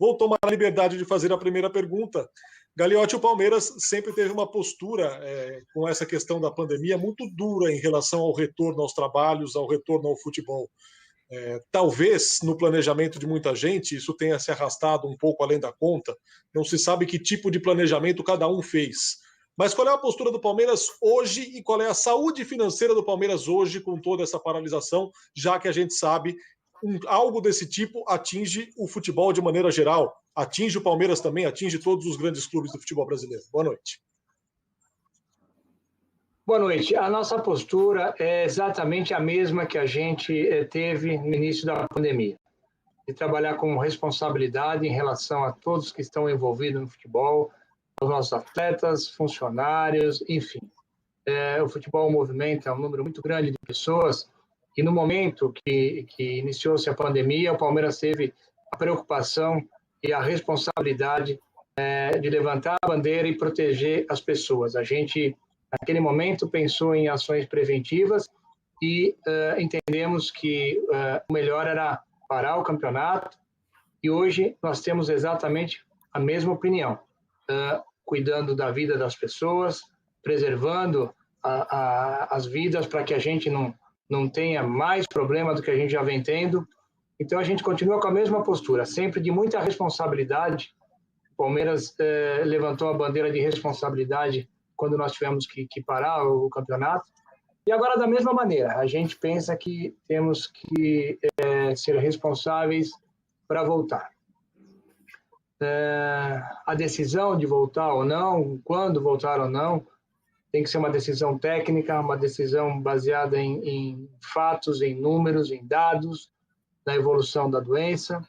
Vou tomar a liberdade de fazer a primeira pergunta. Gagliotti, o Palmeiras sempre teve uma postura com essa questão da pandemia muito dura em relação ao retorno aos trabalhos, ao retorno ao futebol. Talvez no planejamento de muita gente isso tenha se arrastado um pouco além da conta, não se sabe que tipo de planejamento cada um fez. Mas qual é a postura do Palmeiras hoje e qual é a saúde financeira do Palmeiras hoje com toda essa paralisação, já que a gente sabe algo desse tipo atinge o futebol de maneira geral, atinge o Palmeiras também, atinge todos os grandes clubes do futebol brasileiro. Boa noite. Boa noite. A nossa postura é exatamente a mesma que a gente teve no início da pandemia, de trabalhar com responsabilidade em relação a todos que estão envolvidos no futebol, os nossos atletas, funcionários, enfim. O futebol movimenta um número muito grande de pessoas e no momento que iniciou-se a pandemia, o Palmeiras teve a preocupação e a responsabilidade de levantar a bandeira e proteger as pessoas. A gente, naquele momento, pensou em ações preventivas e entendemos que o melhor era parar o campeonato e hoje nós temos exatamente a mesma opinião, cuidando da vida das pessoas, preservando as vidas para que a gente não tenha mais problema do que a gente já vem tendo. Então, a gente continua com a mesma postura, sempre de muita responsabilidade. O Palmeiras levantou a bandeira de responsabilidade quando nós tivemos que parar o campeonato. E agora, da mesma maneira, a gente pensa que temos que ser responsáveis para voltar. A decisão de voltar ou não, quando voltar ou não, tem que ser uma decisão técnica, uma decisão baseada em fatos, em números, em dados, na evolução da doença.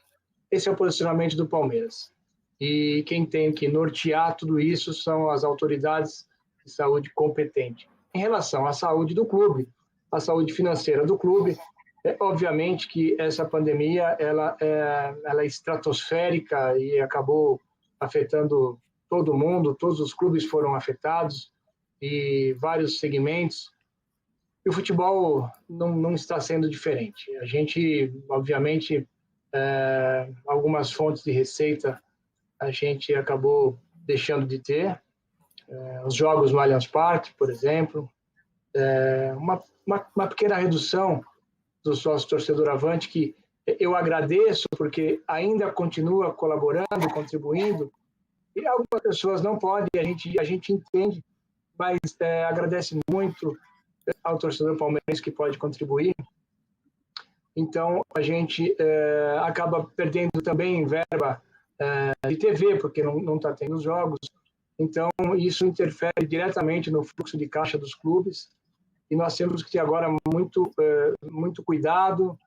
Esse é o posicionamento do Palmeiras. E quem tem que nortear tudo isso são as autoridades de saúde competentes. Em relação à saúde do clube, à saúde financeira do clube, obviamente que essa pandemia ela é estratosférica e acabou afetando todo mundo, todos os clubes foram afetados, e vários segmentos, e o futebol não está sendo diferente. A gente, obviamente, algumas fontes de receita a gente acabou deixando de ter, os jogos no Allianz Parque, por exemplo, uma pequena redução do sócio torcedor avante, que eu agradeço, porque ainda continua colaborando, contribuindo, e algumas pessoas não podem, a gente entende, mas agradece muito ao torcedor palmeirense que pode contribuir. Então, a gente acaba perdendo também verba de TV, porque não está tendo jogos. Então, isso interfere diretamente no fluxo de caixa dos clubes. E nós temos que ter agora muito cuidado,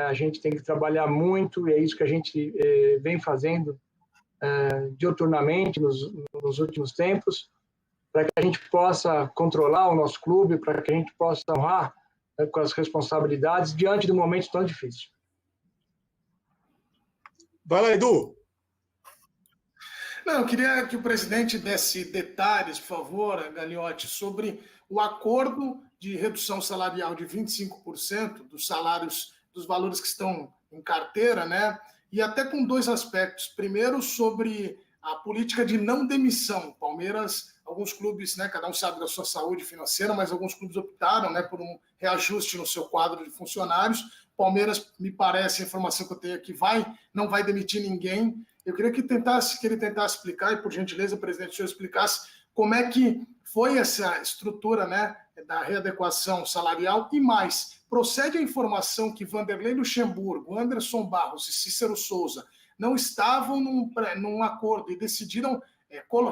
a gente tem que trabalhar muito, e é isso que a gente vem fazendo diuturnamente nos últimos tempos, para que a gente possa controlar o nosso clube, para que a gente possa honrar com as responsabilidades diante de um momento tão difícil. Vai lá, Edu. Não, eu queria que o presidente desse detalhes, por favor, Gagliotti, sobre o acordo de redução salarial de 25% dos salários, dos valores que estão em carteira, né? E até com dois aspectos. Primeiro, sobre a política de não demissão. Palmeiras, alguns clubes, né, cada um sabe da sua saúde financeira, mas alguns clubes optaram, né, por um reajuste no seu quadro de funcionários. Palmeiras, me parece, a informação que eu tenho aqui, não vai demitir ninguém. Eu queria que ele tentasse explicar, e por gentileza, presidente, o senhor explicasse como é que foi essa estrutura, né, da readequação salarial. E mais, procede a informação que Vanderlei Luxemburgo, Anderson Barros e Cícero Souza não estavam num acordo e decidiram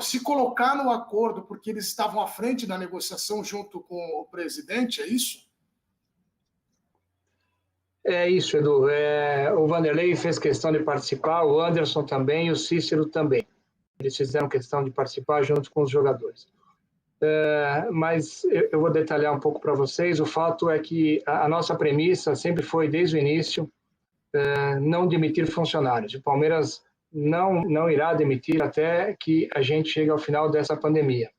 se colocar no acordo porque eles estavam à frente da negociação junto com o presidente, é isso? É isso, Edu. O Vanderlei fez questão de participar, o Anderson também e o Cícero também. Eles fizeram questão de participar junto com os jogadores. Mas eu vou detalhar um pouco para vocês. O fato é que a nossa premissa sempre foi, desde o início, não demitir funcionários. O Palmeiras não irá demitir até que a gente chegue ao final dessa pandemia.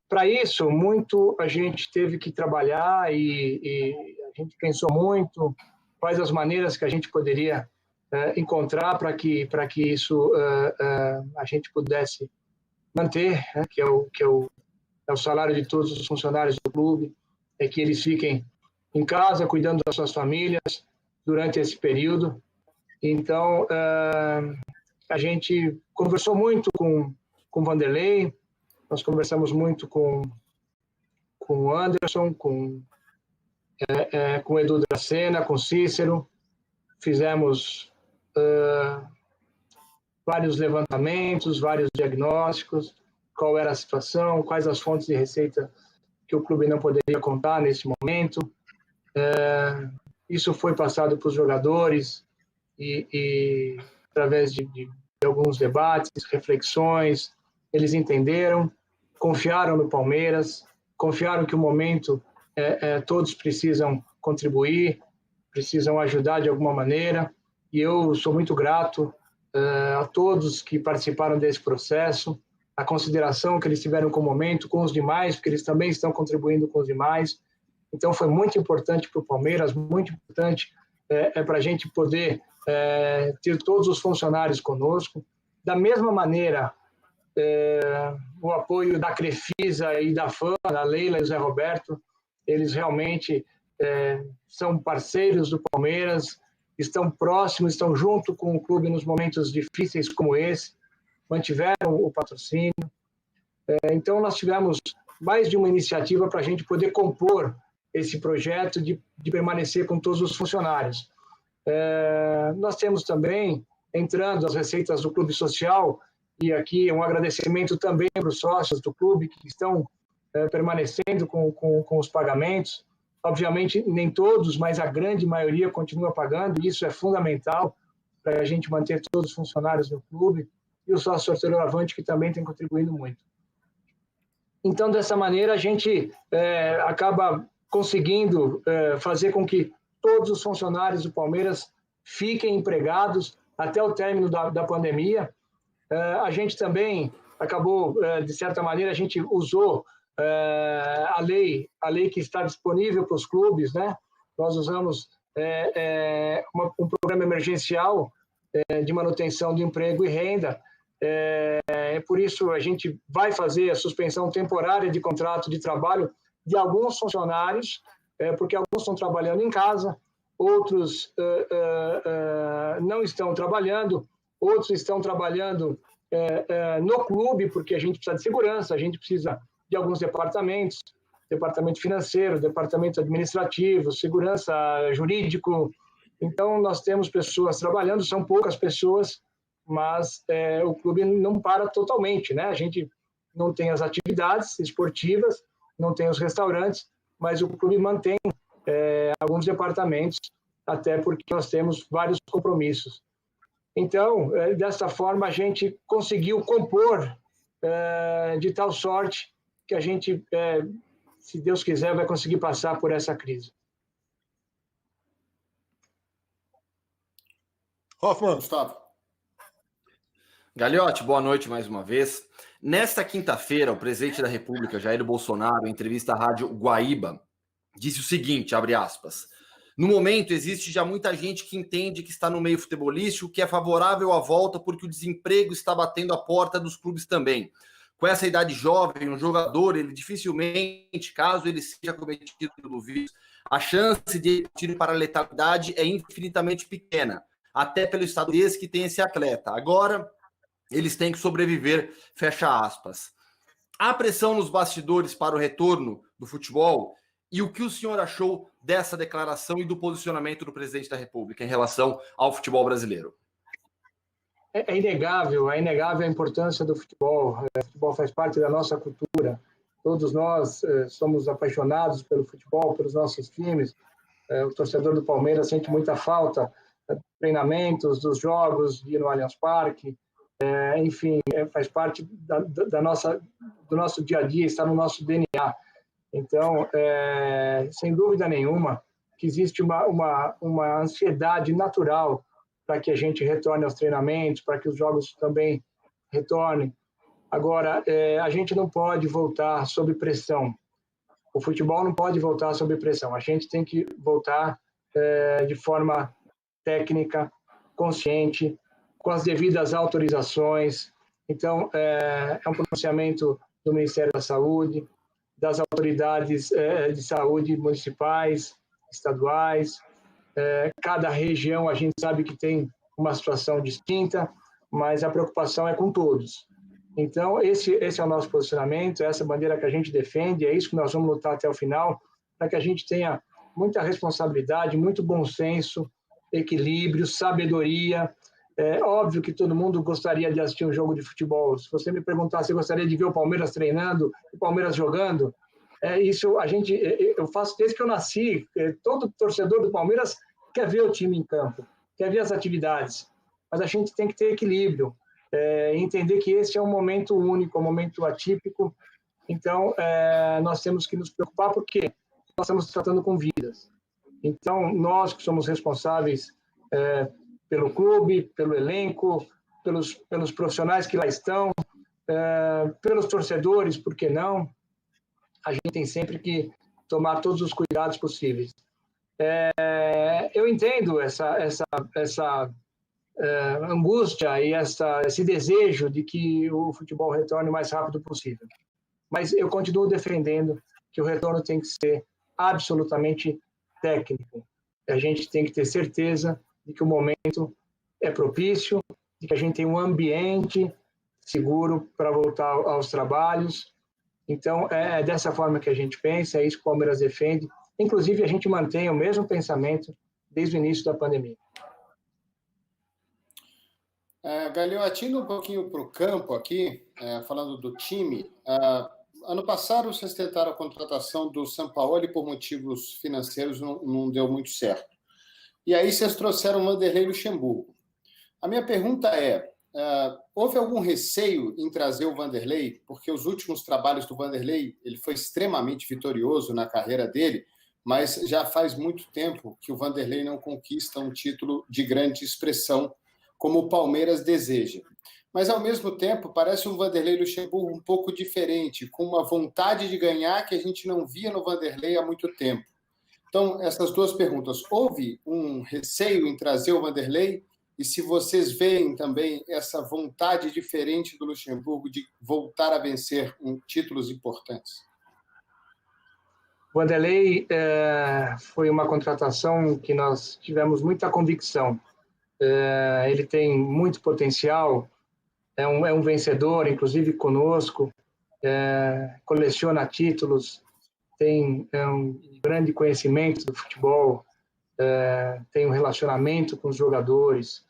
Para isso, muito a gente teve que trabalhar e a gente pensou muito quais as maneiras que a gente poderia encontrar para que isso a gente pudesse manter, né, que é o salário de todos os funcionários do clube, é que eles fiquem em casa, cuidando das suas famílias durante esse período. Então, a gente conversou muito com o Vanderlei, nós conversamos muito com o Anderson, com o Edu Dracena, com o Cícero, fizemos vários levantamentos, vários diagnósticos, qual era a situação, quais as fontes de receita que o clube não poderia contar nesse momento. Isso foi passado para os jogadores e através de alguns debates, reflexões, eles entenderam, confiaram no Palmeiras, confiaram que o momento todos precisam contribuir, precisam ajudar de alguma maneira, e eu sou muito grato a todos que participaram desse processo, a consideração que eles tiveram com o momento, com os demais, porque eles também estão contribuindo com os demais. Então, foi muito importante para o Palmeiras, muito importante para a gente poder ter todos os funcionários conosco. Da mesma maneira, o apoio da Crefisa e da FAM, a Leila e o Zé Roberto, eles realmente são parceiros do Palmeiras, estão próximos, estão junto com o clube nos momentos difíceis como esse, mantiveram o patrocínio. Então, nós tivemos mais de uma iniciativa para a gente poder compor esse projeto de permanecer com todos os funcionários. Nós temos também, entrando as receitas do Clube Social, e aqui um agradecimento também para os sócios do clube que estão permanecendo com os pagamentos. Obviamente, nem todos, mas a grande maioria continua pagando, e isso é fundamental para a gente manter todos os funcionários no clube, e o sócio sorteiro Avante, que também tem contribuído muito. Então, dessa maneira, a gente acaba conseguindo fazer com que todos os funcionários do Palmeiras fiquem empregados até o término da pandemia. A gente também acabou, de certa maneira, a gente usou a lei que está disponível para os clubes, né? Nós usamos um programa emergencial de manutenção de emprego e renda. Por isso, a gente vai fazer a suspensão temporária de contrato de trabalho de alguns funcionários, porque alguns estão trabalhando em casa, outros não estão trabalhando, outros estão trabalhando no clube, porque a gente precisa de segurança, a gente precisa de alguns departamentos, departamento financeiro, departamento administrativo, segurança jurídico. Então, nós temos pessoas trabalhando, são poucas pessoas, mas o clube não para totalmente, né? A gente não tem as atividades esportivas, não tem os restaurantes, mas o clube mantém alguns departamentos, até porque nós temos vários compromissos. Então, dessa forma, a gente conseguiu compor de tal sorte que a gente, se Deus quiser, vai conseguir passar por essa crise. Hoffmann. Gustavo. Gagliotti, boa noite mais uma vez. Nesta quinta-feira, o presidente da República, Jair Bolsonaro, em entrevista à rádio Guaíba, disse o seguinte, abre aspas, no momento existe já muita gente que entende que está no meio futebolístico, que é favorável à volta porque o desemprego está batendo a porta dos clubes também. Com essa idade jovem, um jogador, ele dificilmente, caso ele seja cometido pelo vírus, a chance de ir para a letalidade é infinitamente pequena, até pelo estado desse que tem esse atleta. Agora, eles têm que sobreviver, fecha aspas. Há pressão nos bastidores para o retorno do futebol? E o que o senhor achou dessa declaração e do posicionamento do presidente da República em relação ao futebol brasileiro? É inegável a importância do futebol. O futebol faz parte da nossa cultura. Todos nós somos apaixonados pelo futebol, pelos nossos times. O torcedor do Palmeiras sente muita falta dos treinamentos, dos jogos, de ir no Allianz Parque. Enfim, faz parte do nosso dia a dia, está no nosso DNA. Então, sem dúvida nenhuma, que existe uma ansiedade natural para que a gente retorne aos treinamentos, para que os jogos também retornem. Agora, a gente não pode voltar sob pressão. O futebol não pode voltar sob pressão. A gente tem que voltar de forma técnica, consciente, com as devidas autorizações. Então, é um pronunciamento do Ministério da Saúde, das autoridades de saúde municipais, estaduais. Cada região a gente sabe que tem uma situação distinta, mas a preocupação é com todos. Então, esse é o nosso posicionamento, essa bandeira que a gente defende, é isso que nós vamos lutar até o final, para que a gente tenha muita responsabilidade, muito bom senso, equilíbrio, sabedoria. É óbvio que todo mundo gostaria de assistir um jogo de futebol. Se você me perguntar se eu gostaria de ver o Palmeiras treinando, o Palmeiras jogando, isso eu faço desde que eu nasci. Todo torcedor do Palmeiras quer ver o time em campo, quer ver as atividades, mas a gente tem que ter equilíbrio, entender que esse é um momento único, um momento atípico. Então, nós temos que nos preocupar porque nós estamos tratando com vidas. Então, nós que somos responsáveis pelo clube, pelo elenco, pelos profissionais que lá estão, pelos torcedores, por que não? A gente tem sempre que tomar todos os cuidados possíveis. Eu entendo essa angústia e esse desejo de que o futebol retorne o mais rápido possível. Mas eu continuo defendendo que o retorno tem que ser absolutamente técnico. A gente tem que ter certeza de que o momento é propício, de que a gente tem um ambiente seguro para voltar aos trabalhos. Então, é dessa forma que a gente pensa, é isso que o Palmeiras defende. Inclusive, a gente mantém o mesmo pensamento desde o início da pandemia. Gagliotti, indo um pouquinho para o campo aqui, falando do time, ano passado vocês tentaram a contratação do Sampaoli por motivos financeiros, não deu muito certo. E aí vocês trouxeram o Vanderlei Luxemburgo. A minha pergunta houve algum receio em trazer o Vanderlei? Porque os últimos trabalhos do Vanderlei, ele foi extremamente vitorioso na carreira dele, mas já faz muito tempo que o Vanderlei não conquista um título de grande expressão como o Palmeiras deseja. Mas, ao mesmo tempo, parece um Vanderlei Luxemburgo um pouco diferente, com uma vontade de ganhar que a gente não via no Vanderlei há muito tempo. Então, essas duas perguntas. Houve um receio em trazer o Vanderlei? E se vocês veem também essa vontade diferente do Luxemburgo de voltar a vencer títulos importantes? O Vanderlei foi uma contratação que nós tivemos muita convicção. Ele tem muito potencial, é um vencedor, inclusive conosco, coleciona títulos, tem um grande conhecimento do futebol, tem um relacionamento com os jogadores,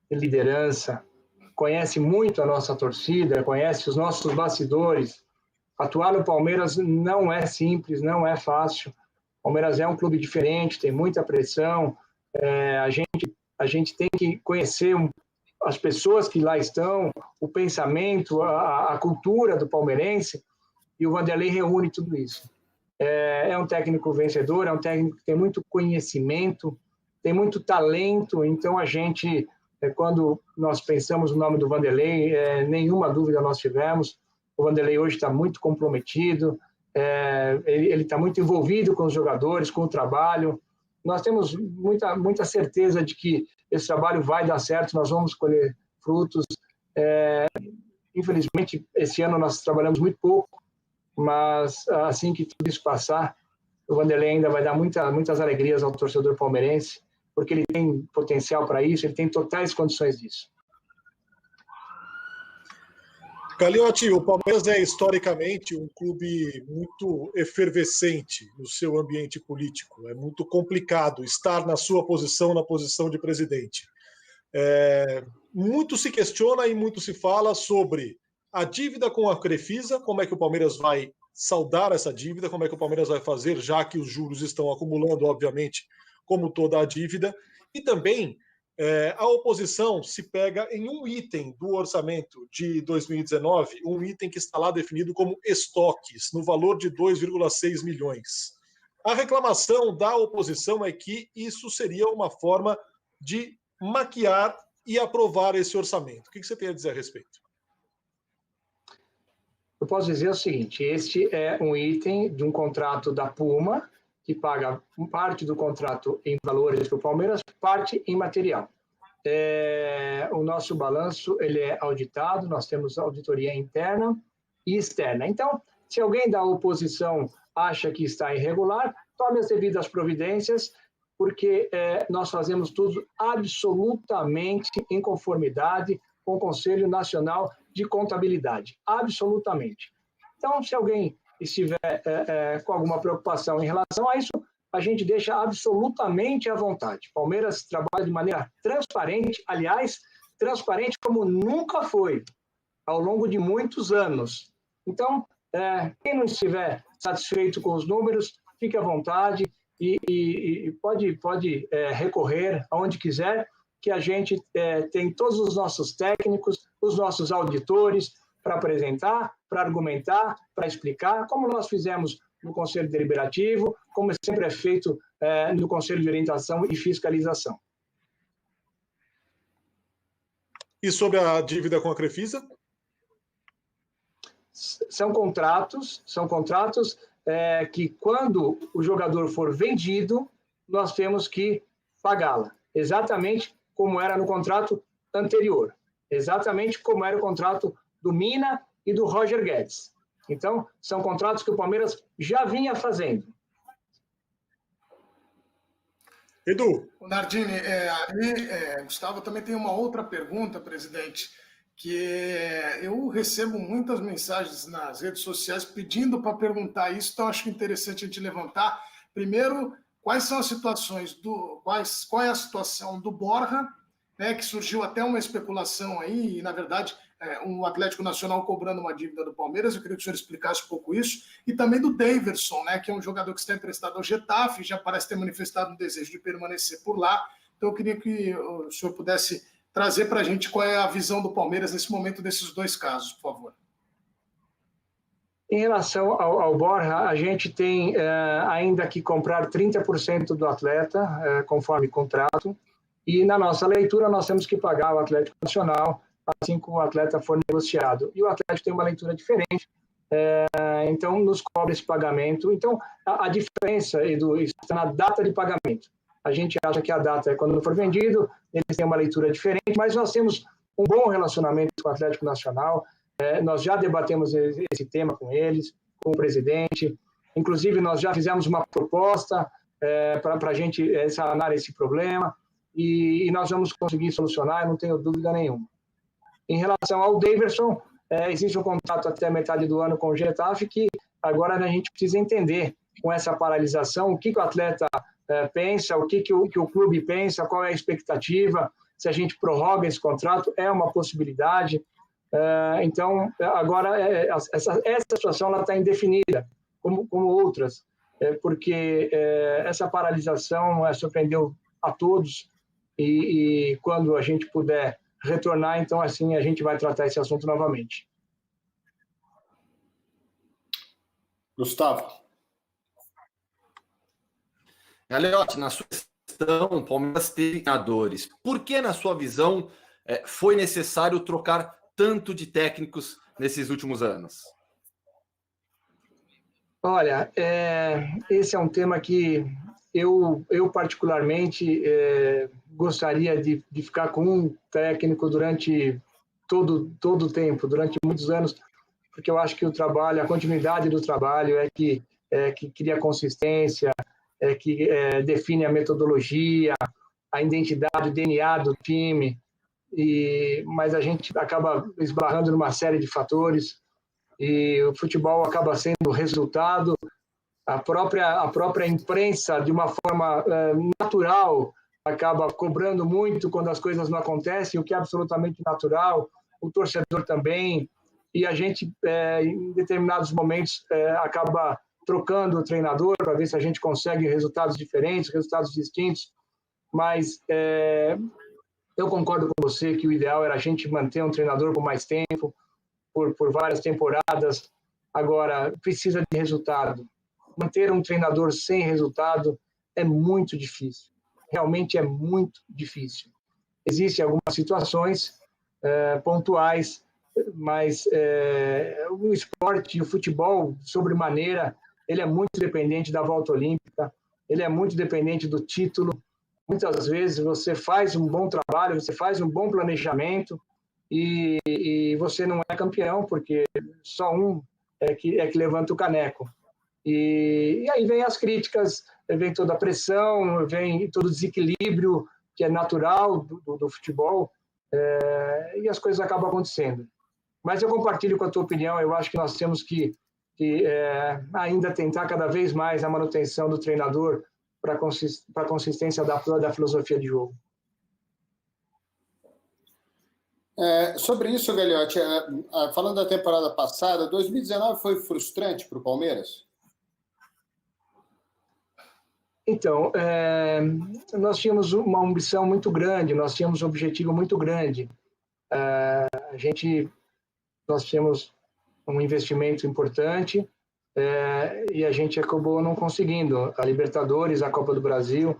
tem liderança, conhece muito a nossa torcida, conhece os nossos bastidores. Atuar no Palmeiras não é simples, não é fácil. O Palmeiras é um clube diferente, tem muita pressão, a gente tem que conhecer as pessoas que lá estão, o pensamento, a cultura do palmeirense, e o Vanderlei reúne tudo isso. É um técnico vencedor, é um técnico que tem muito conhecimento, tem muito talento, então a gente, quando nós pensamos no nome do Vanderlei, nenhuma dúvida nós tivemos. O Vanderlei hoje está muito comprometido, ele está muito envolvido com os jogadores, com o trabalho. Nós temos muita certeza de que esse trabalho vai dar certo, nós vamos colher frutos. Infelizmente, esse ano nós trabalhamos muito pouco, mas assim que tudo isso passar, o Vanderlei ainda vai dar muitas alegrias ao torcedor palmeirense, porque ele tem potencial para isso, ele tem totais condições disso. Gagliotti, o Palmeiras é historicamente um clube muito efervescente no seu ambiente político. É muito complicado estar na sua posição, na posição de presidente. Muito se questiona e muito se fala sobre a dívida com a Crefisa, como é que o Palmeiras vai saldar essa dívida, como é que o Palmeiras vai fazer, já que os juros estão acumulando, obviamente, como toda a dívida, e também a oposição se pega em um item do orçamento de 2019, um item que está lá definido como estoques, no valor de 2,6 milhões. A reclamação da oposição é que isso seria uma forma de maquiar e aprovar esse orçamento. O que você tem a dizer a respeito? Eu posso dizer o seguinte, este é um item de um contrato da Puma, que paga parte do contrato em valores para o Palmeiras, parte em material. o nosso balanço ele é auditado, nós temos auditoria interna e externa. Então, se alguém da oposição acha que está irregular, tome as devidas providências, porque nós fazemos tudo absolutamente em conformidade com o Conselho Nacional de Contabilidade, absolutamente. Então, se alguém estiver com alguma preocupação em relação a isso, a gente deixa absolutamente à vontade. Palmeiras trabalha de maneira transparente, aliás, transparente como nunca foi, ao longo de muitos anos. Então, quem não estiver satisfeito com os números, fique à vontade e pode recorrer aonde quiser, que a gente tem todos os nossos técnicos, os nossos auditores para apresentar, para argumentar, para explicar, como nós fizemos no Conselho Deliberativo, como sempre é feito no Conselho de Orientação e Fiscalização. E sobre a dívida com a Crefisa? São contratos que, quando o jogador for vendido, nós temos que pagá-la, exatamente como era no contrato anterior, exatamente como era o contrato do Mina e do Roger Guedes. Então, são contratos que o Palmeiras já vinha fazendo. Edu. Nardini, Gustavo, também tem uma outra pergunta, presidente, que eu recebo muitas mensagens nas redes sociais pedindo para perguntar isso, então acho interessante a gente levantar. Primeiro, quais são as situações qual é a situação do Borja, né, que surgiu até uma especulação aí, e na verdade um Atlético Nacional cobrando uma dívida do Palmeiras, eu queria que o senhor explicasse um pouco isso, e também do Daverson, né, que é um jogador que está emprestado ao Getafe, já parece ter manifestado um desejo de permanecer por lá, então eu queria que o senhor pudesse trazer para a gente qual é a visão do Palmeiras nesse momento desses dois casos, por favor. Em relação ao Borja, a gente tem ainda que comprar 30% do atleta, conforme contrato, e na nossa leitura nós temos que pagar o Atlético Nacional assim que o atleta for negociado. E o Atlético tem uma leitura diferente, então nos cobra esse pagamento. Então, a diferença, Edu, está na data de pagamento. A gente acha que a data é quando for vendido, eles têm uma leitura diferente, mas nós temos um bom relacionamento com o Atlético Nacional, nós já debatemos esse tema com eles, com o presidente, inclusive nós já fizemos uma proposta para a gente sanar esse problema, e nós vamos conseguir solucionar, eu não tenho dúvida nenhuma. Em relação ao Daverson, existe um contrato até a metade do ano com o Getafe, que agora a gente precisa entender, com essa paralisação, o que o atleta pensa, o que o clube pensa, qual é a expectativa, se a gente prorroga esse contrato, é uma possibilidade. Então, agora, essa situação está indefinida, como outras, porque essa paralisação surpreendeu a todos, e quando a gente puder retornar, então assim a gente vai tratar esse assunto novamente. Gustavo. Galeotti, na sua gestão, o Palmeiras teve treinadores. Por que, na sua visão, foi necessário trocar tanto de técnicos nesses últimos anos? Olha, esse é um tema que eu particularmente gostaria de ficar com um técnico durante todo o tempo, durante muitos anos, porque eu acho que o trabalho, a continuidade do trabalho é que cria consistência, que define a metodologia, a identidade, o DNA do time, mas a gente acaba esbarrando numa série de fatores, e o futebol acaba sendo resultado. A própria imprensa, de uma forma natural, acaba cobrando muito quando as coisas não acontecem, o que é absolutamente natural, o torcedor também, e a gente, em determinados momentos, acaba trocando o treinador para ver se a gente consegue resultados diferentes, resultados distintos, mas eu concordo com você que o ideal era a gente manter um treinador por mais tempo, por várias temporadas. Agora, precisa de resultado. Manter um treinador sem resultado é muito difícil. Realmente é muito difícil. Existem algumas situações pontuais, mas o esporte, o futebol, sobremaneira, ele é muito dependente da volta olímpica, ele é muito dependente do título, muitas vezes você faz um bom trabalho, você faz um bom planejamento e você não é campeão, porque só um é que levanta o caneco. E aí vem as críticas, vem toda a pressão, vem todo o desequilíbrio que é natural do futebol, e as coisas acabam acontecendo. Mas eu compartilho com a tua opinião, eu acho que nós temos que ainda tentar cada vez mais a manutenção do treinador para a consistência da filosofia de jogo. Sobre isso, Gagliotti, falando da temporada passada, 2019 foi frustrante para o Palmeiras? Então, nós tínhamos uma ambição muito grande, nós tínhamos um objetivo muito grande. Nós tínhamos um investimento importante e a gente acabou não conseguindo a Libertadores, a Copa do Brasil.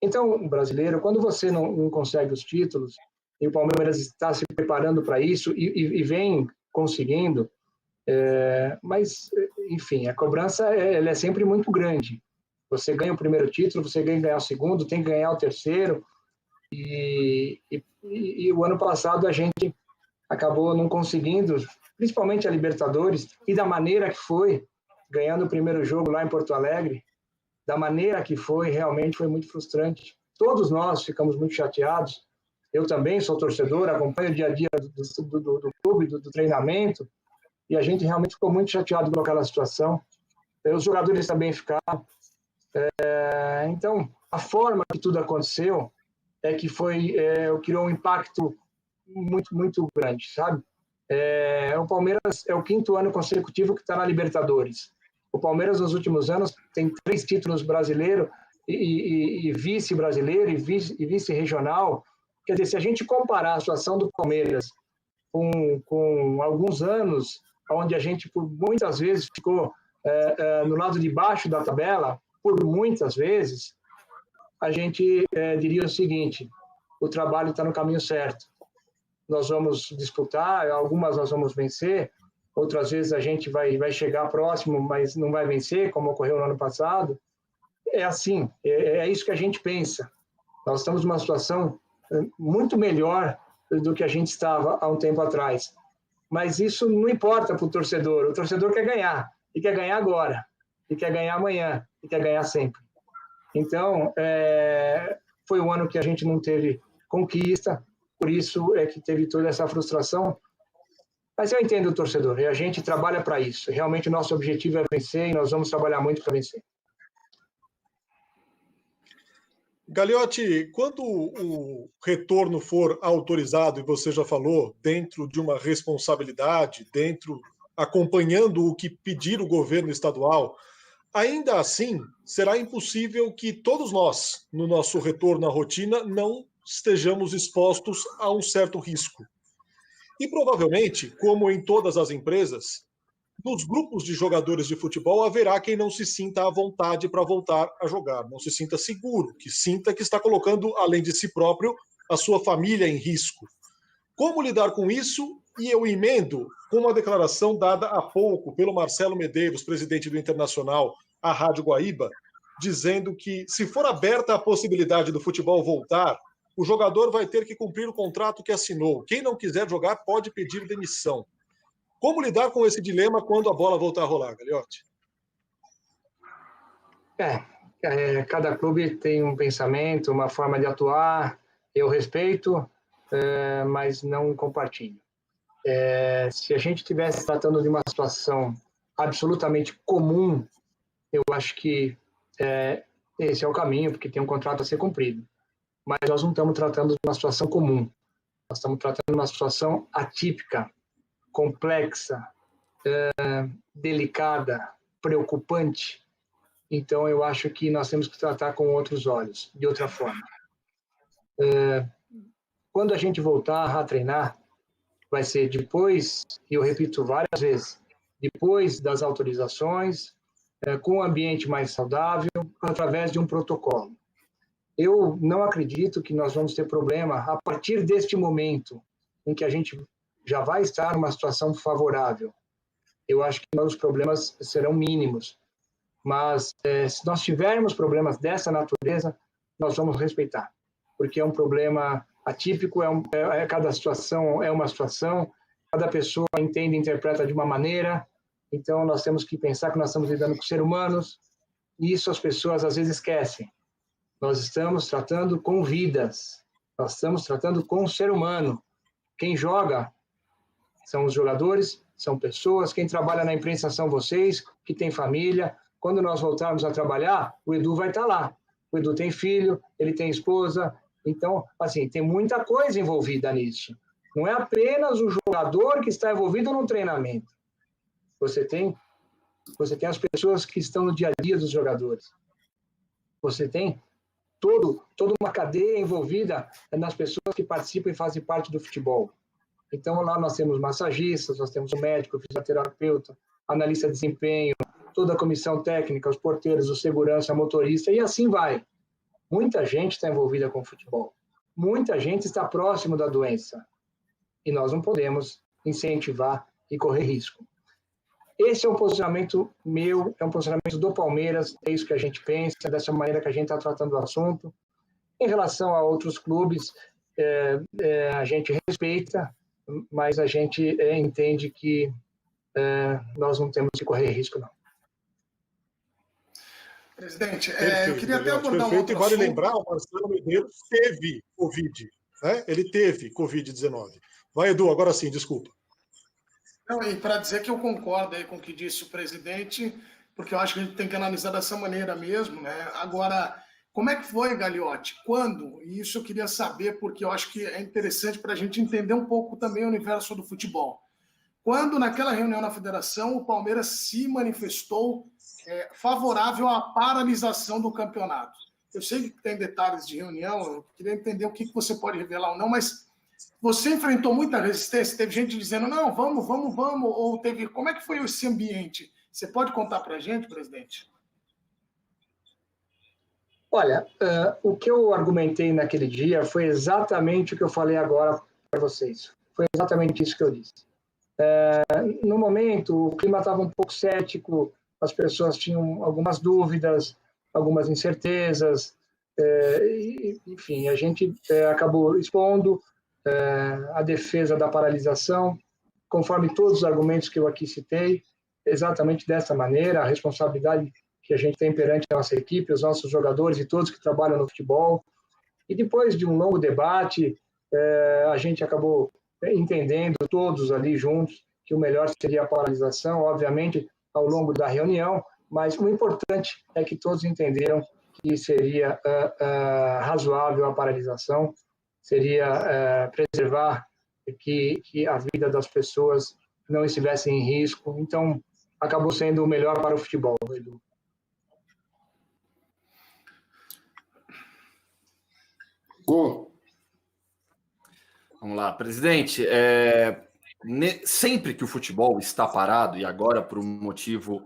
Então, o brasileiro, quando você não consegue os títulos, e o Palmeiras está se preparando para isso e vem conseguindo, mas, enfim, a cobrança ela é sempre muito grande. Você ganha o primeiro título, você ganha o segundo, tem que ganhar o terceiro, e o ano passado a gente acabou não conseguindo, principalmente a Libertadores, e da maneira que foi, ganhando o primeiro jogo lá em Porto Alegre, da maneira que foi, realmente foi muito frustrante. Todos nós ficamos muito chateados. Eu também sou torcedor, acompanho o dia a dia do clube, do treinamento, e a gente realmente ficou muito chateado com aquela situação. Os jogadores também ficaram. Então, a forma que tudo aconteceu é que criou um impacto muito, muito grande, sabe? O Palmeiras é o 5º ano consecutivo que está na Libertadores. O Palmeiras, nos últimos anos, tem 3 títulos brasileiros e vice-brasileiro e vice-regional. Quer dizer, se a gente comparar a situação do Palmeiras com alguns anos, onde a gente, por muitas vezes, ficou no lado de baixo da tabela, por muitas vezes, a gente diria o seguinte: o trabalho está no caminho certo. Nós vamos disputar, algumas nós vamos vencer, outras vezes a gente vai chegar próximo, mas não vai vencer, como ocorreu no ano passado. É assim, é isso que a gente pensa. Nós estamos numa situação muito melhor do que a gente estava há um tempo atrás. Mas isso não importa para o torcedor quer ganhar, e quer ganhar agora, e quer ganhar amanhã, e quer ganhar sempre. Então, foi um ano que a gente não teve conquista, por isso é que teve toda essa frustração. Mas eu entendo o torcedor, e a gente trabalha para isso. Realmente o nosso objetivo é vencer, e nós vamos trabalhar muito para vencer. Gagliotti, quando o retorno for autorizado, e você já falou, dentro de uma responsabilidade, acompanhando o que pedir o governo estadual, ainda assim, será impossível que todos nós, no nosso retorno à rotina, não estejamos expostos a um certo risco. E provavelmente, como em todas as empresas, nos grupos de jogadores de futebol haverá quem não se sinta à vontade para voltar a jogar, não se sinta seguro, que sinta que está colocando, além de si próprio, a sua família em risco. Como lidar com isso? E eu emendo com uma declaração dada há pouco pelo Marcelo Medeiros, presidente do Internacional, à Rádio Guaíba, dizendo que, se for aberta a possibilidade do futebol voltar, o jogador vai ter que cumprir o contrato que assinou. Quem não quiser jogar pode pedir demissão. Como lidar com esse dilema quando a bola voltar a rolar, Gagliotti? Cada clube tem um pensamento, uma forma de atuar. Eu respeito, mas não compartilho. Se a gente estivesse tratando de uma situação absolutamente comum, eu acho que esse é o caminho, porque tem um contrato a ser cumprido. Mas nós não estamos tratando de uma situação comum. Nós estamos tratando de uma situação atípica, complexa, delicada, preocupante. Então, eu acho que nós temos que tratar com outros olhos, de outra forma. Quando a gente voltar a treinar, vai ser depois, e eu repito várias vezes, depois das autorizações, com um ambiente mais saudável, através de um protocolo. Eu não acredito que nós vamos ter problema a partir deste momento em que a gente já vai estar numa situação favorável. Eu acho que os problemas serão mínimos. Mas se nós tivermos problemas dessa natureza, nós vamos respeitar, porque é um problema atípico, cada situação é uma situação, cada pessoa entende e interpreta de uma maneira, então nós temos que pensar que nós estamos lidando com seres humanos, e isso as pessoas às vezes esquecem. Nós estamos tratando com vidas, nós estamos tratando com o ser humano. Quem joga são os jogadores, são pessoas, quem trabalha na imprensa são vocês, que têm família. Quando nós voltarmos a trabalhar, o Edu vai estar lá. O Edu tem filho, ele tem esposa, então, assim, tem muita coisa envolvida nisso. Não é apenas o jogador que está envolvido no treinamento. Você tem as pessoas que estão no dia a dia dos jogadores. Você tem toda uma cadeia envolvida nas pessoas que participam e fazem parte do futebol. Então, lá nós temos massagistas, nós temos o médico, o fisioterapeuta, analista de desempenho, toda a comissão técnica, os porteiros, o segurança, motorista, e assim vai. Muita gente está envolvida com o futebol. Muita gente está próximo da doença. E nós não podemos incentivar e correr risco. Esse é um posicionamento meu, é um posicionamento do Palmeiras, é isso que a gente pensa, dessa maneira que a gente está tratando o assunto. Em relação a outros clubes, a gente respeita, mas a gente entende que nós não temos que correr risco, não. Presidente, eu queria até abordar um outro e vale assunto. lembrar, o Marcelo Medeiros teve Covid, né? Ele teve Covid-19. Vai, Edu, agora sim, desculpa. Não, e para dizer que eu concordo aí com o que disse o presidente, porque eu acho que a gente tem que analisar dessa maneira mesmo, né? Agora, como é que foi, Gagliotti? Quando? E isso eu queria saber, porque eu acho que é interessante para a gente entender um pouco também o universo do futebol. Quando, naquela reunião na federação, o Palmeiras se manifestou favorável à paralisação do campeonato. Eu sei que tem detalhes de reunião, eu queria entender o que você pode revelar ou não, mas você enfrentou muita resistência? Teve gente dizendo, não, vamos, ou teve... Como é que foi esse ambiente? Você pode contar para a gente, presidente? Olha, o que eu argumentei naquele dia foi exatamente o que eu falei agora para vocês. Foi exatamente isso que eu disse. No momento, o clima estava um pouco cético, as pessoas tinham algumas dúvidas, algumas incertezas, enfim, a gente acabou expondo a defesa da paralisação, conforme todos os argumentos que eu aqui citei, exatamente dessa maneira, a responsabilidade que a gente tem perante a nossa equipe, os nossos jogadores e todos que trabalham no futebol. E depois de um longo debate, a gente acabou entendendo, todos ali juntos, que o melhor seria a paralisação, obviamente, ao longo da reunião, mas o importante é que todos entenderam que seria razoável a paralisação, seria preservar que a vida das pessoas não estivesse em risco. Então, acabou sendo o melhor para o futebol, Edu. Vamos lá, presidente. Sempre que o futebol está parado, e agora por um motivo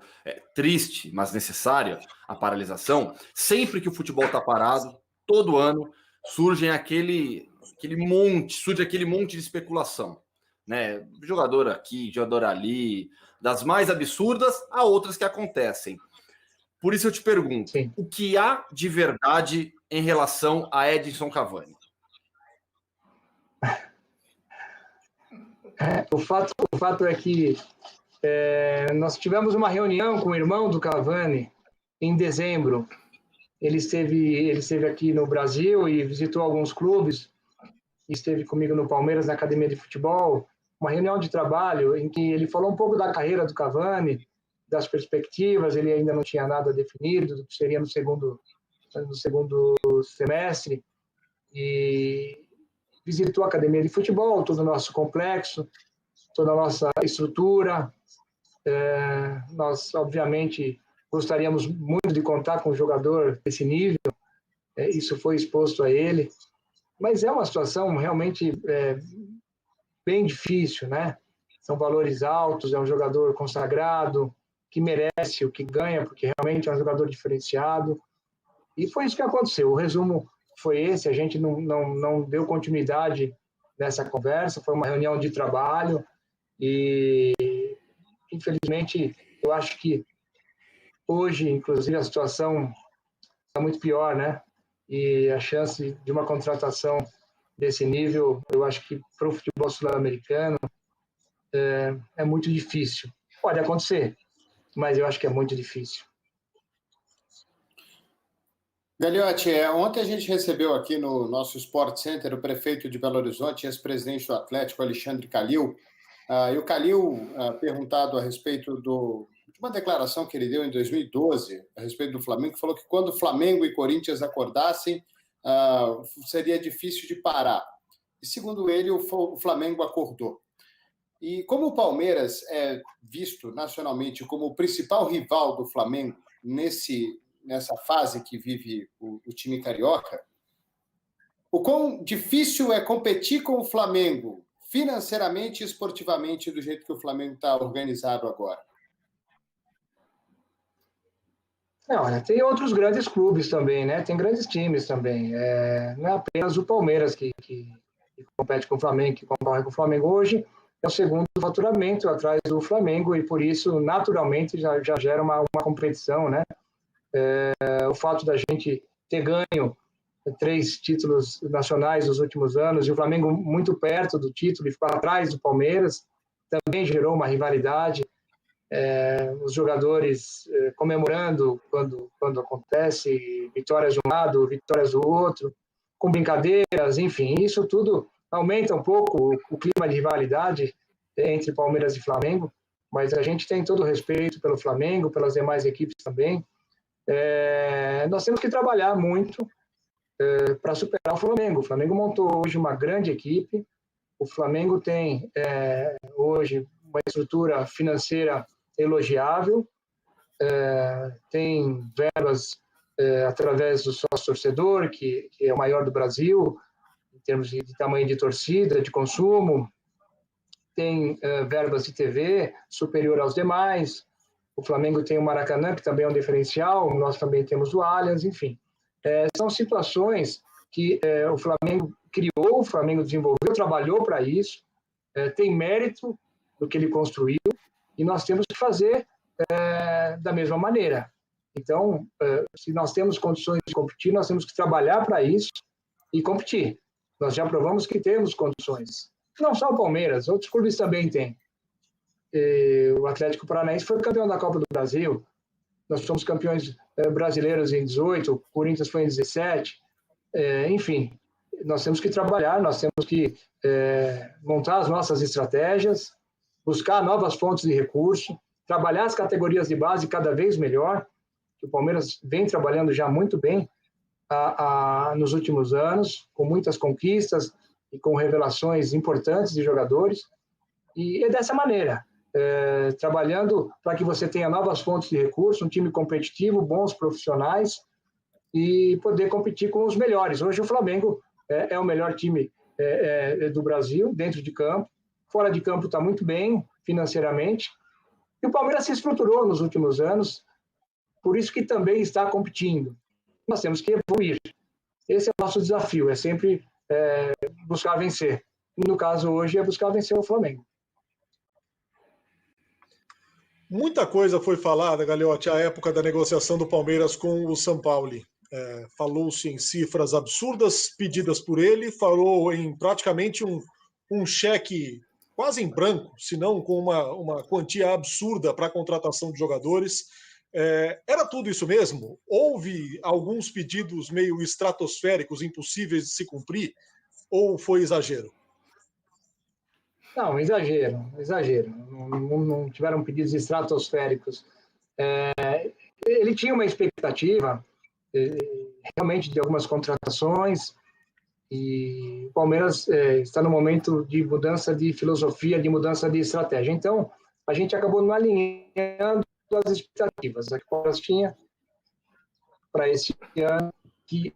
triste, mas necessário, a paralisação, sempre que o futebol está parado, todo ano surge aquele monte de especulação, né? Jogador aqui, jogador ali, das mais absurdas a outras que acontecem. Por isso eu te pergunto, sim, o que há de verdade em relação a Edinson Cavani? O fato é que nós tivemos uma reunião com o irmão do Cavani em dezembro. Ele esteve aqui no Brasil e visitou alguns clubes, esteve comigo no Palmeiras, na academia de futebol, uma reunião de trabalho em que ele falou um pouco da carreira do Cavani, das perspectivas, ele ainda não tinha nada definido do que seria no segundo semestre, e visitou a academia de futebol, todo o nosso complexo, toda a nossa estrutura. Nós, obviamente, gostaríamos muito de contar com um jogador desse nível, isso foi exposto a ele, mas é uma situação realmente bem difícil, né? São valores altos, é um jogador consagrado, que merece o que ganha, porque realmente é um jogador diferenciado, e foi isso que aconteceu. O resumo foi esse, a gente não deu continuidade nessa conversa, foi uma reunião de trabalho, e infelizmente eu acho que hoje, inclusive, a situação está muito pior, né? e a chance de uma contratação desse nível, eu acho que para o futebol sul-americano é muito difícil. Pode acontecer, mas eu acho que é muito difícil. Gagliotti, ontem a gente recebeu aqui no nosso Sport Center o prefeito de Belo Horizonte, ex-presidente do Atlético, Alexandre Calil. E o Calil, perguntado a respeito de uma declaração que ele deu em 2012, a respeito do Flamengo, falou que quando Flamengo e Corinthians acordassem, seria difícil de parar. E, segundo ele, o Flamengo acordou. E como o Palmeiras é visto nacionalmente como o principal rival do Flamengo nessa fase que vive o time carioca, o quão difícil é competir com o Flamengo financeiramente e esportivamente do jeito que o Flamengo está organizado agora? Não, tem outros grandes clubes também, né? Tem grandes times também. Não é apenas o Palmeiras que compete com o Flamengo, que concorre com o Flamengo hoje. É o segundo faturamento atrás do Flamengo e, por isso, naturalmente, já gera uma competição, né? O fato da gente ter ganho 3 títulos nacionais nos últimos anos e o Flamengo muito perto do título e ficar atrás do Palmeiras também gerou uma rivalidade. Os jogadores comemorando quando acontece, vitórias de um lado, vitórias do outro, com brincadeiras, enfim, isso tudo aumenta um pouco o clima de rivalidade entre Palmeiras e Flamengo, mas a gente tem todo o respeito pelo Flamengo, pelas demais equipes também. Nós temos que trabalhar muito para superar o Flamengo. O Flamengo montou hoje uma grande equipe, o Flamengo tem hoje uma estrutura financeira elogiável, tem verbas através do sócio-torcedor, que é o maior do Brasil, em termos de tamanho de torcida, de consumo, tem verbas de TV superior aos demais, o Flamengo tem o Maracanã, que também é um diferencial, nós também temos o Allianz, enfim. São situações que o Flamengo criou, o Flamengo desenvolveu, trabalhou para isso, tem mérito do que ele construiu, e nós temos que fazer da mesma maneira. Então, se nós temos condições de competir, nós temos que trabalhar para isso e competir. Nós já provamos que temos condições. Não só o Palmeiras, outros clubes também têm. O Atlético Paranaense foi campeão da Copa do Brasil, nós somos campeões brasileiros em 18, o Corinthians foi em 17, enfim, nós temos que trabalhar, nós temos que montar as nossas estratégias, buscar novas fontes de recurso, trabalhar as categorias de base cada vez melhor, que o Palmeiras vem trabalhando já muito bem nos últimos anos, com muitas conquistas e com revelações importantes de jogadores, e é dessa maneira, trabalhando para que você tenha novas fontes de recurso, um time competitivo, bons profissionais, e poder competir com os melhores. Hoje o Flamengo é o melhor time do Brasil, dentro de campo, fora de campo está muito bem financeiramente, e o Palmeiras se estruturou nos últimos anos, por isso que também está competindo. Nós temos que evoluir. Esse é o nosso desafio, é sempre buscar vencer. E no caso hoje é buscar vencer o Flamengo. Muita coisa foi falada, Gagliotti, à época da negociação do Palmeiras com o São Paulo. Falou-se em cifras absurdas pedidas por ele, falou em praticamente um cheque quase em branco, se não com uma quantia absurda para a contratação de jogadores. Era tudo isso mesmo? Houve alguns pedidos meio estratosféricos, impossíveis de se cumprir? Ou foi exagero? Não, exagero. Não tiveram pedidos estratosféricos. Ele tinha uma expectativa, realmente, de algumas contratações, e o Palmeiras está no momento de mudança de filosofia, de mudança de estratégia. Então, a gente acabou não alinhando as expectativas. A que o Palmeiras tinha para esse ano, que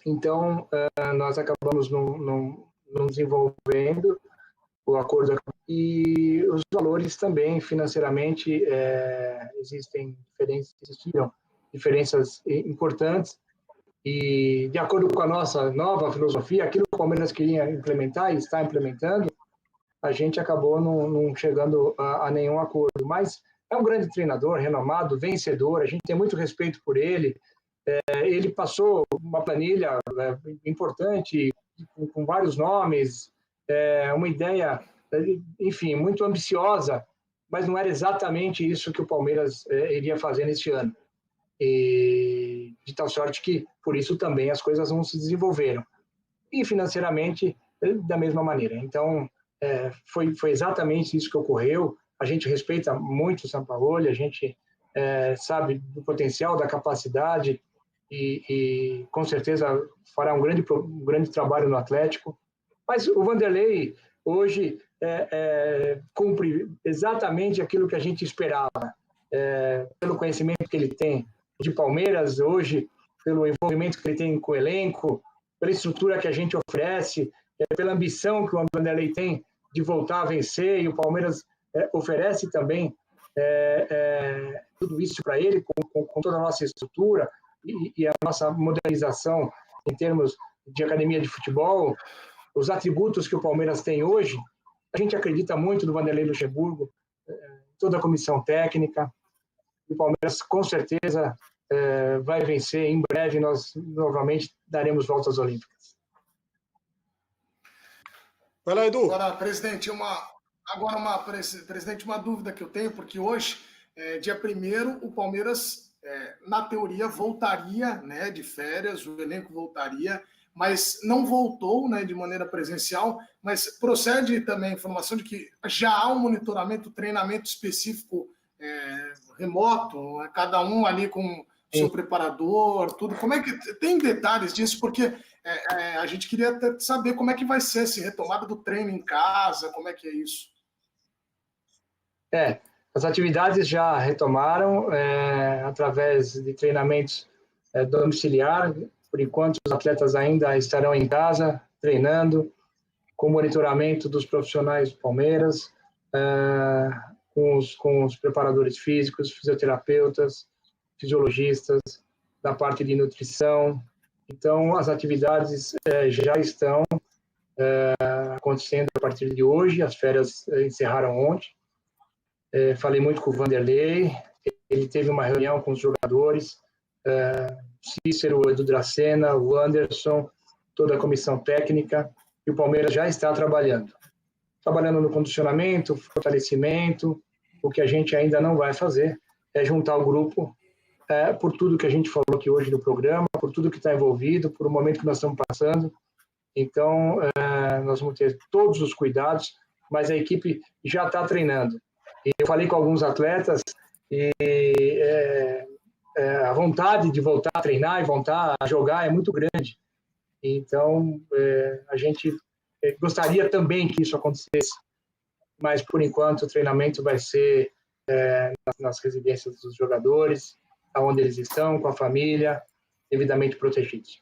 então, nós acabamos não desenvolvendo o acordo, e os valores também, financeiramente, existiram diferenças importantes, e de acordo com a nossa nova filosofia, aquilo que o Palmeiras queria implementar e está implementando, a gente acabou não chegando a nenhum acordo, mas é um grande treinador, renomado, vencedor, a gente tem muito respeito por ele, ele passou uma planilha importante, com vários nomes, uma ideia, enfim, muito ambiciosa, mas não era exatamente isso que o Palmeiras iria fazer neste ano. E de tal sorte que, por isso, também as coisas não se desenvolveram. E financeiramente, da mesma maneira. Então, foi exatamente isso que ocorreu. A gente respeita muito o Sampaoli, a gente sabe do potencial, da capacidade, e com certeza fará um grande trabalho no Atlético. Mas o Vanderlei, hoje, cumpre exatamente aquilo que a gente esperava, pelo conhecimento que ele tem de Palmeiras hoje, pelo envolvimento que ele tem com o elenco, pela estrutura que a gente oferece, pela ambição que o Vanderlei tem de voltar a vencer, e o Palmeiras oferece também tudo isso para ele, com toda a nossa estrutura e a nossa modernização em termos de academia de futebol, os atributos que o Palmeiras tem hoje. A gente acredita muito no Vanderlei Luxemburgo, toda a comissão técnica. O Palmeiras, com certeza, vai vencer. Em breve, nós novamente daremos voltas olímpicas. Vai lá, Edu. Agora, presidente, uma dúvida que eu tenho, porque hoje, dia 1º, o Palmeiras, na teoria, voltaria, né, de férias, o elenco voltaria, mas não voltou, né, de maneira presencial, mas procede também a informação de que já há um monitoramento, treinamento específico remoto, cada um ali com seu preparador, tudo. Como é que tem detalhes disso? Porque a gente queria saber como é que vai ser essa retomada do treino em casa, como é que é isso? As atividades já retomaram através de treinamentos domiciliar. Por enquanto, os atletas ainda estarão em casa, treinando, com monitoramento dos profissionais do Palmeiras, com os preparadores físicos, fisioterapeutas, fisiologistas, da parte de nutrição. Então, as atividades já estão acontecendo a partir de hoje, as férias encerraram ontem. Falei muito com o Vanderlei, ele teve uma reunião com os jogadores, Cícero, o Edu Dracena, o Anderson, toda a comissão técnica, e o Palmeiras já está trabalhando no condicionamento, fortalecimento. O que a gente ainda não vai fazer é juntar o grupo por tudo que a gente falou aqui hoje no programa, por tudo que está envolvido, por o momento que nós estamos passando. Então, nós vamos ter todos os cuidados, mas a equipe já está treinando. E eu falei com alguns atletas e a vontade de voltar a treinar e voltar a jogar é muito grande. Então, a gente gostaria também que isso acontecesse, mas, por enquanto, o treinamento vai ser nas residências dos jogadores, onde eles estão, com a família, devidamente protegidos.